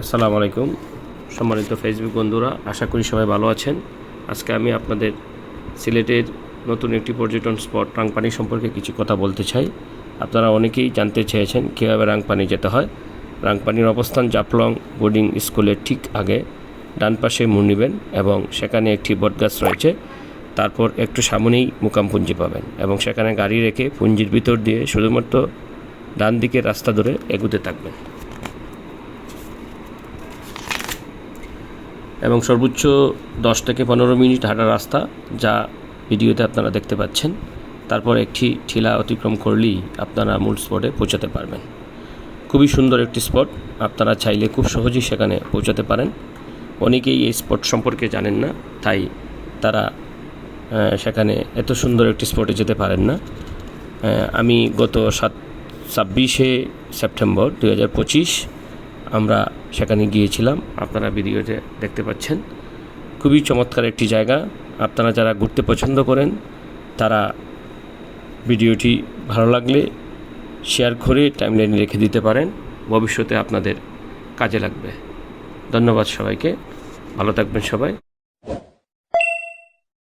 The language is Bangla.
আসসালামু আলাইকুম সম্মানিত ফেসবুক বন্ধুরা, আশা করি সবাই ভালো আছেন। আজকে আমি আপনাদের সিলেটের নতুন একটি পর্যটন স্পট রাংপানি সম্পর্কে কিছু কথা বলতে চাই। আপনারা অনেকেই জানতে চেয়েছেন কীভাবে রাংপানি যেতে হয়। রাংপানির অবস্থান জাফলং বোর্ডিং স্কুলের ঠিক আগে ডান পাশে মোড় নেবেন এবং সেখানে একটি বটগাছ রয়েছে। তারপর একটু সামনেই মুকামপুঞ্জি পাবেন এবং সেখানে গাড়ি রেখে পুঞ্জির ভিতর দিয়ে শুধুমাত্র ডান দিকের রাস্তা ধরে এগুতে থাকবেন এবং সর্বোচ্চ 10 থেকে 15 মিনিট হাঁটা রাস্তা, যা ভিডিওতে আপনারা দেখতে পাচ্ছেন। তারপর একটি ঠেলা অতিক্রম করলেই আপনারা মূল স্পটে পৌঁছাতে পারবেন। খুবই সুন্দর একটি স্পট, আপনারা চাইলে খুব সহজেই সেখানে পৌঁছাতে পারেন। অনেকেই এই স্পট সম্পর্কে জানেন না, তাই তারা সেখানে এত সুন্দর একটি স্পটে যেতে পারেন না। আমি গত 26শে সেপ্টেম্বর 2025 আমরা সেখানে গিয়েছিলাম, আপনারা ভিডিওতে দেখতে পাচ্ছেন। খুবই চমৎকার একটি জায়গা। আপনারা যারা ঘুরতে পছন্দ করেন তারা ভিডিওটি ভালো লাগলে শেয়ার করে টাইমলাইনে রেখে দিতে পারেন, ভবিষ্যতে আপনাদের কাজে লাগবে। ধন্যবাদ সবাইকে, ভালো থাকবেন সবাই।